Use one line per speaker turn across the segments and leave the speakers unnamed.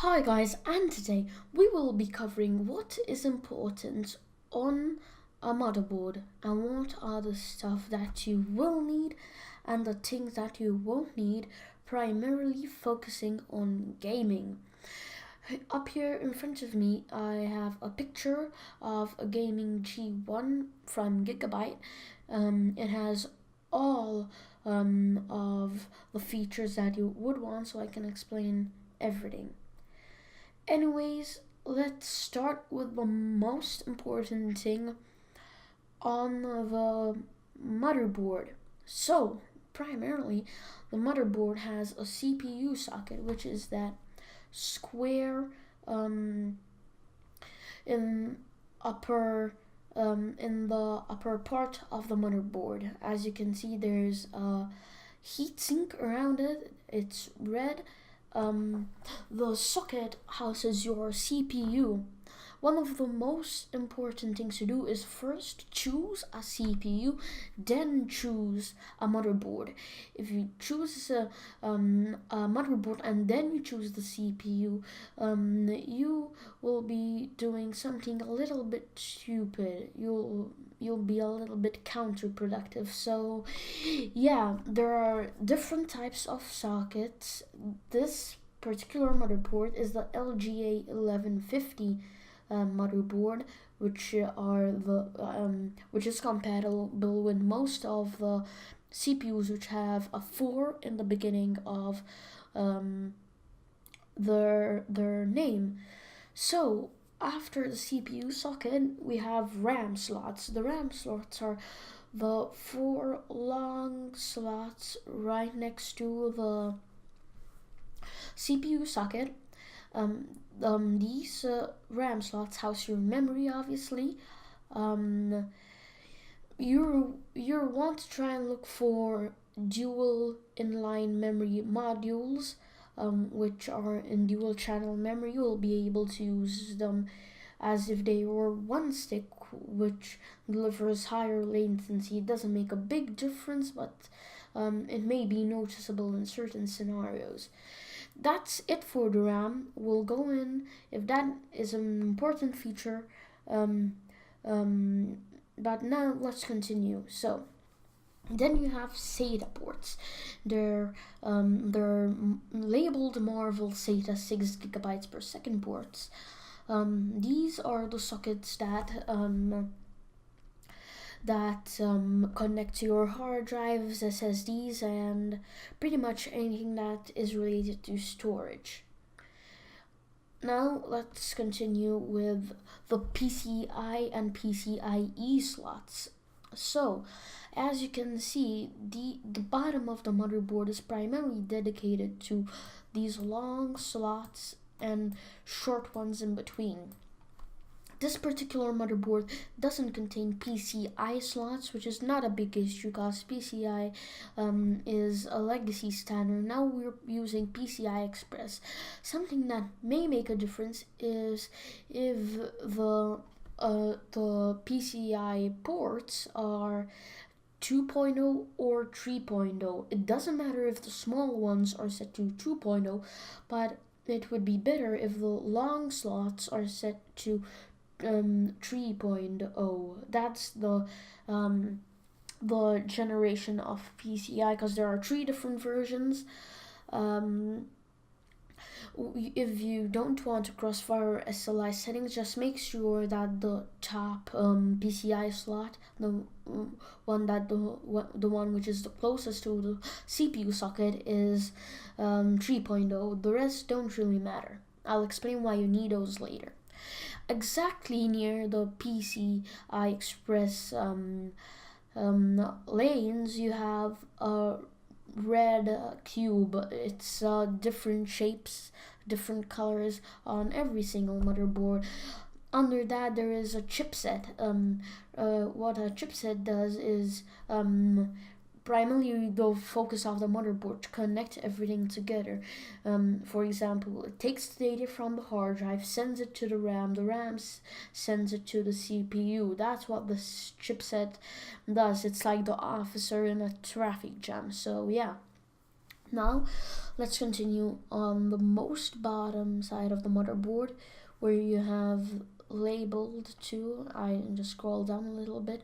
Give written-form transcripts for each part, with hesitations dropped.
Hi guys, and today we will be covering what is important on a motherboard and what are the stuff that you will need and the things that you won't need, primarily focusing on gaming. Up here in front of me I have a picture of a gaming G1 from Gigabyte. It has all of the features that you would want, so I can explain everything. Anyways, let's start with the most important thing on the motherboard. So, primarily, the motherboard has a CPU socket, which is that square in upper in the upper part of the motherboard. As you can see, there's a heatsink around it. It's red. The socket houses your CPU. One of the most important things to do is first choose a CPU, then choose a motherboard. If you choose a motherboard and then you choose the CPU, you will be doing something a little bit stupid. You'll be a little bit counterproductive. So yeah, there are different types of sockets. This particular motherboard is the LGA 1150 motherboard, which is compatible with most of the CPUs which have a 4 in the beginning of their name. So after the CPU socket, we have RAM slots. The RAM slots are the 4 long slots right next to the CPU socket. These RAM slots house your memory, obviously. You want to try and look for dual inline memory modules, which are in dual channel memory. You will be able to use them as if they were one stick, which delivers higher latency. It doesn't make a big difference, but it may be noticeable in certain scenarios. That's it for the RAM. We'll go in if that is an important feature. But now let's continue. So then you have SATA ports. They're labeled Marvel SATA 6 gigabytes per second ports. These are the sockets that connect to your hard drives, SSDs, and pretty much anything that is related to storage. Now let's continue with the PCI and PCIe slots. So, as you can see, the bottom of the motherboard is primarily dedicated to these long slots and short ones in between. This particular motherboard doesn't contain PCI slots, which is not a big issue because PCI is a legacy standard. Now we're using PCI Express. Something that may make a difference is if the PCI ports are 2.0 or 3.0. It doesn't matter if the small ones are set to 2.0, but it would be better if the long slots are set to 3.0. That's the generation of PCI, because there are 3 different versions. If you don't want to crossfire SLI settings, just make sure that the top PCI slot, the one which is the closest to the CPU socket, is 3.0. The rest don't really matter. I'll explain why you need those later. Exactly near the PCI Express lanes, you have a red cube. It's different shapes, different colors on every single motherboard. Under that, there is a chipset. What a chipset does is primarily the focus of the motherboard to connect everything together. For example, it takes the data from the hard drive, sends it to the RAM sends it to the CPU. That's what this chipset does. It's like the officer in a traffic jam. So yeah. Now let's continue on the most bottom side of the motherboard, where you have labeled to, I just scroll down a little bit,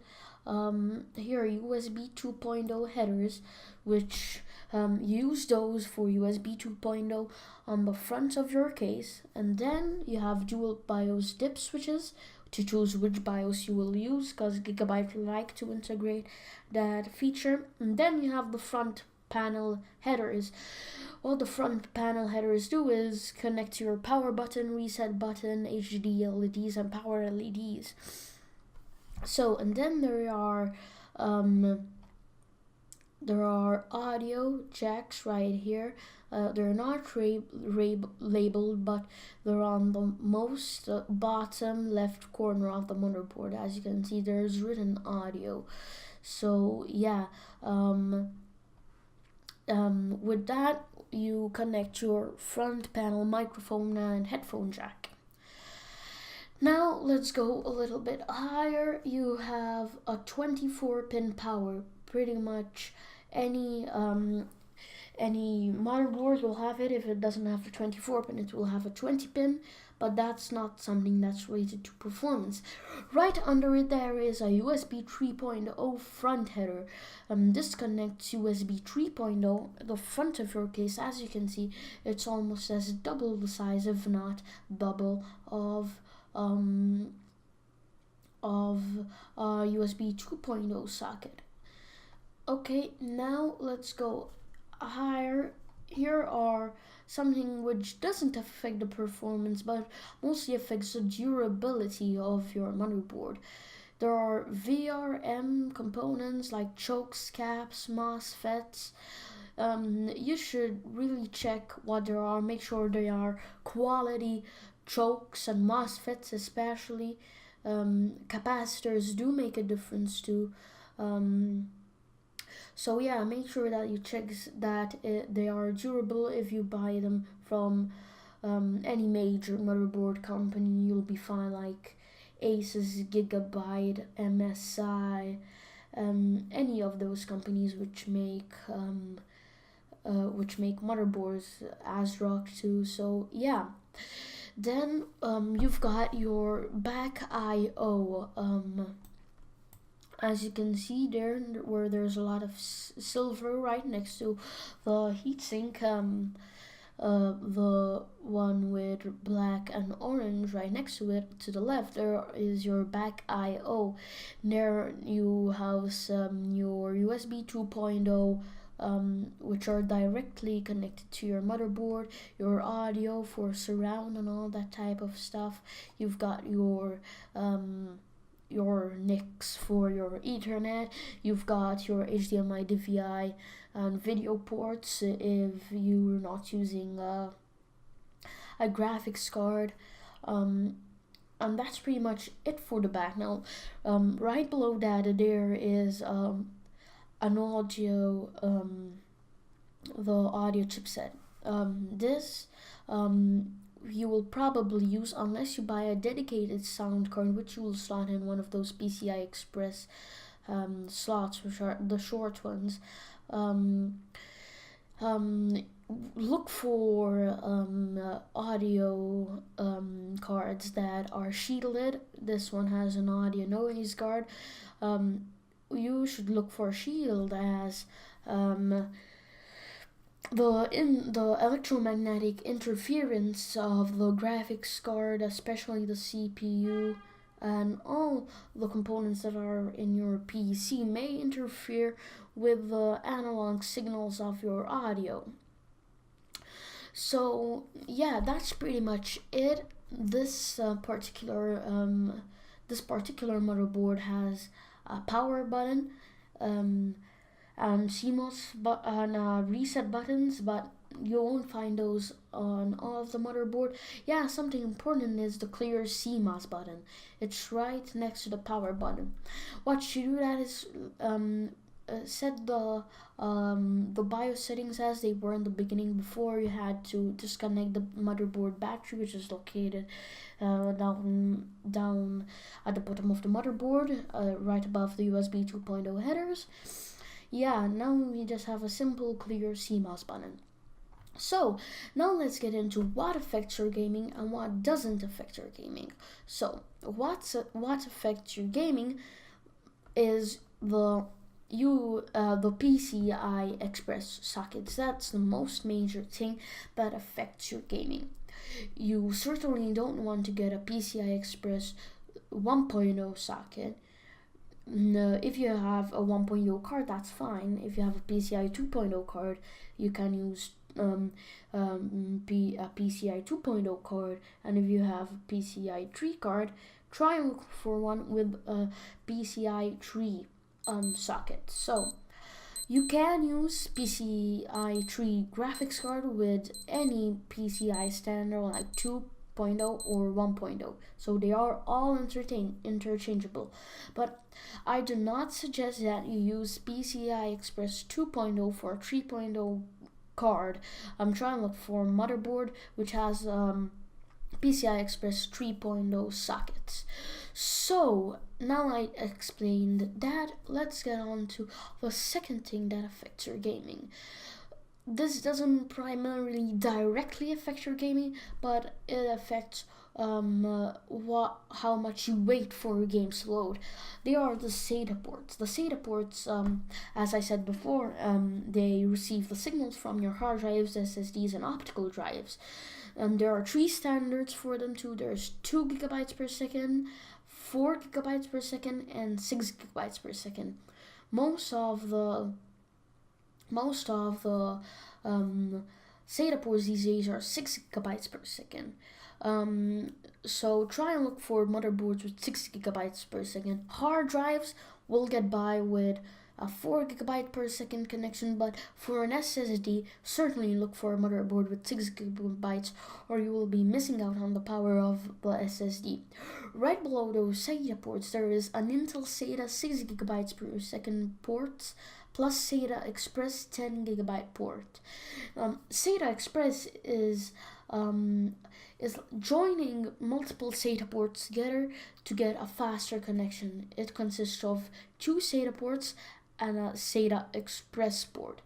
here are USB 2.0 headers, which use those for USB 2.0 on the front of your case. And then you have dual BIOS dip switches to choose which BIOS you will use, because Gigabyte like to integrate that feature. And then you have the front panel headers. What the front panel headers do is connect to your power button, reset button, HD LEDs, and power LEDs. So, and then there are audio jacks right here. They're not labeled, but they're on the most bottom left corner of the motherboard. As you can see, there's written audio. So yeah, with that, you connect your front panel microphone and headphone jack. Now let's go a little bit higher. You have a 24-pin power. Pretty much any motherboard will have it. If it doesn't have a 24-pin, it will have a 20-pin, but that's not something that's related to performance. Right under it there is a USB 3.0 front header. This connects USB 3.0 the front of your case. As you can see, it's almost as double the size, if not double, of USB 2.0 socket. Okay, now let's go higher. Here are something which doesn't affect the performance, but mostly affects the durability of your motherboard. There are VRM components like chokes, caps, MOSFETs. You should really check what there are. Make sure they are quality chokes and MOSFETs, especially. Capacitors do make a difference too. So yeah, make sure that you check that they are durable. If you buy them from any major motherboard company, you'll be fine, like Asus, Gigabyte, MSI, any of those companies which make motherboards, ASRock too. So yeah. Then you've got your back I/O. As you can see there, where there's a lot of silver right next to the heatsink, the one with black and orange right next to it, to the left, there is your back I/O. There you have your USB 2.0, which are directly connected to your motherboard, your audio for surround and all that type of stuff. You've got your NICs for your Ethernet. You've got your HDMI, DVI, and video ports if you're not using a graphics card. And that's pretty much it for the back. Now, right below that, there is an audio, the audio chipset. This you will probably use unless you buy a dedicated sound card, which you will slot in one of those PCI Express slots, which are the short ones. Look for audio cards that are shielded. This one has an audio noise guard. You should look for a shield, as the electromagnetic interference of the graphics card, especially the CPU and all the components that are in your PC, may interfere with the analog signals of your audio. So yeah, that's pretty much it. This particular motherboard has a power button, and CMOS and reset buttons, but you won't find those on all of the motherboard. Yeah, something important is the clear CMOS button. It's right next to the power button. What you do that is set the BIOS settings as they were in the beginning. Before, you had to disconnect the motherboard battery, which is located down at the bottom of the motherboard, right above the USB 2.0 headers. Yeah, now we just have a simple clear CMOS button. So now let's get into what affects your gaming and what doesn't affect your gaming. So what affects your gaming is the PCI Express sockets. That's the most major thing that affects your gaming. You certainly don't want to get a PCI Express 1.0 socket. No, if you have a 1.0 card, that's fine. If you have a PCI 2.0 card, you can use a PCI 2.0 card, and if you have a PCI 3 card, try and look for one with a PCI 3 socket. So you can use PCI 3 graphics card with any PCI standard like 2.0 or 1.0. So they are all interchangeable. But I do not suggest that you use PCI Express 2.0 for 3.0 card. I'm trying to look for motherboard which has PCI Express 3.0 sockets. So now I explained that, let's get on to the second thing that affects your gaming. This doesn't primarily directly affect your gaming, but it affects how much you wait for your games to load. They are the SATA ports. The SATA ports, as I said before, they receive the signals from your hard drives, SSDs, and optical drives. There are 3 standards for them too. There's 2 gigabytes per second, 4 gigabytes per second, and 6 gigabytes per second. Most of the SATA ports these days are 6 gigabytes per second. So try and look for motherboards with 6 gigabytes per second. Hard drives will get by with a 4 gigabyte per second connection, but for an SSD, certainly look for a motherboard with 6 gigabytes, or you will be missing out on the power of the SSD. Right below those SATA ports, there is an Intel SATA 6 gigabytes per second ports plus SATA Express 10 gigabyte port. SATA Express is joining multiple SATA ports together to get a faster connection. It consists of 2 SATA ports and a SATA Express port.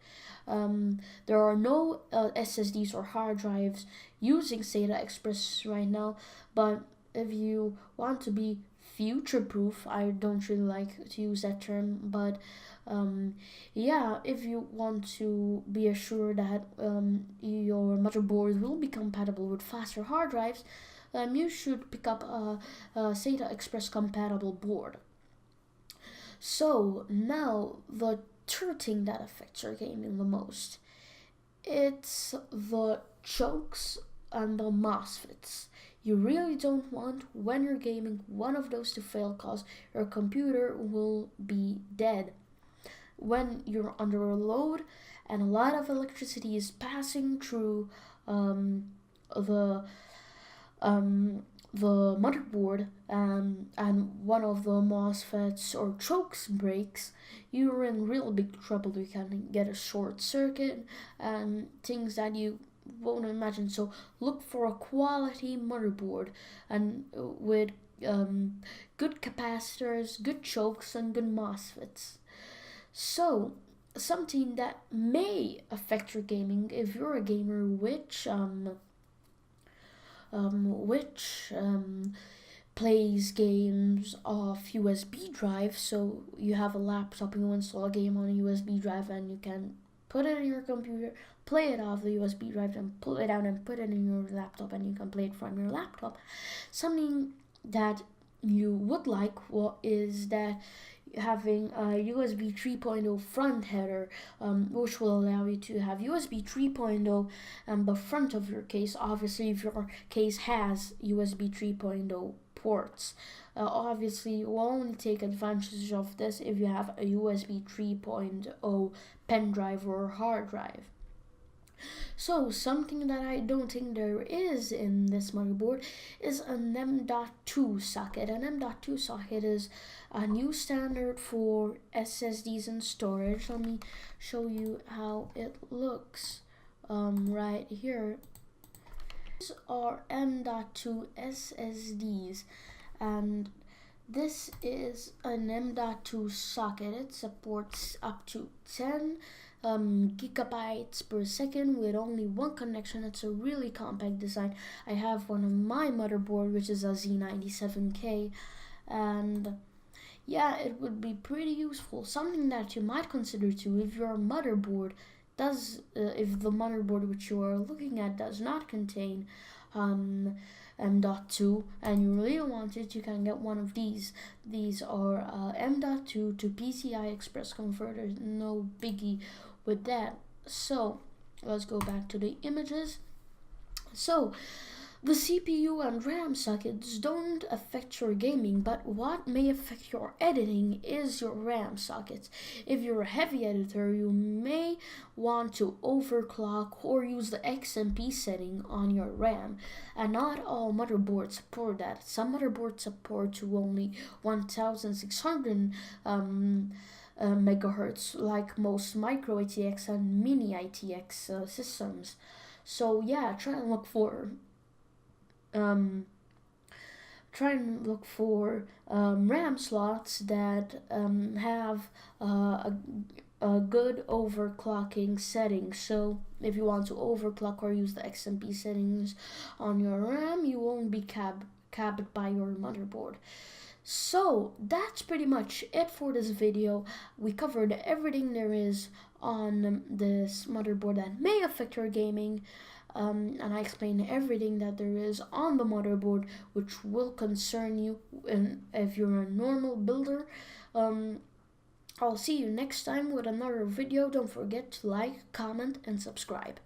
There are no SSDs or hard drives using SATA Express right now, but if you want to be future-proof, I don't really like to use that term, but if you want to be assured that your motherboard will be compatible with faster hard drives, you should pick up a SATA Express compatible board. So now the third thing that affects your gaming the most, it's the chokes and the MOSFETs. You really don't want, when you're gaming, one of those to fail, cause your computer will be dead. When you're under a load and a lot of electricity is passing through the motherboard, and one of the MOSFETs or chokes breaks, you're in real big trouble. You can get a short circuit and things that you won't imagine. So look for a quality motherboard and with good capacitors, good chokes, and good MOSFETs. So something that may affect your gaming if you're a gamer which plays games off USB drive. So you have a laptop, you install a game on a USB drive, and you can put it in your computer, play it off the USB drive, and pull it out and put it in your laptop, and you can play it from your laptop. Something that you would like is that having a USB 3.0 front header, which will allow you to have USB 3.0 on the front of your case. Obviously, if your case has USB 3.0 ports, obviously you will only take advantage of this if you have a USB 3.0 pen drive or hard drive. So something that I don't think there is in this motherboard is an M.2 socket. An M.2 socket is a new standard for SSDs and storage. Let me show you how it looks right here. These are M.2 SSDs, and this is an M.2 socket. It supports up to 10 gigabytes per second with only one connection. It's a really compact design. I have one on my motherboard, which is a Z97K, and yeah, it would be pretty useful. Something that you might consider too, if your motherboard if the motherboard which you are looking at does not contain M.2 and you really want it, you can get one of these. These are M.2 to PCI Express converters. No biggie with that. So let's go back to the images. So the CPU and RAM sockets don't affect your gaming, but what may affect your editing is your RAM sockets. If you're a heavy editor, you may want to overclock or use the XMP setting on your RAM, and not all motherboards support that. Some motherboards support to only 1600 megahertz, like most micro ITX and mini ITX systems. So yeah, try and look for RAM slots that have a good overclocking setting. So if you want to overclock or use the XMP settings on your RAM, you won't be capped by your motherboard. So that's pretty much it for this video. We covered everything there is on this motherboard that may affect your gaming. And I explained everything that there is on the motherboard which will concern you if you're a normal builder. I'll see you next time with another video. Don't forget to like, comment, and subscribe.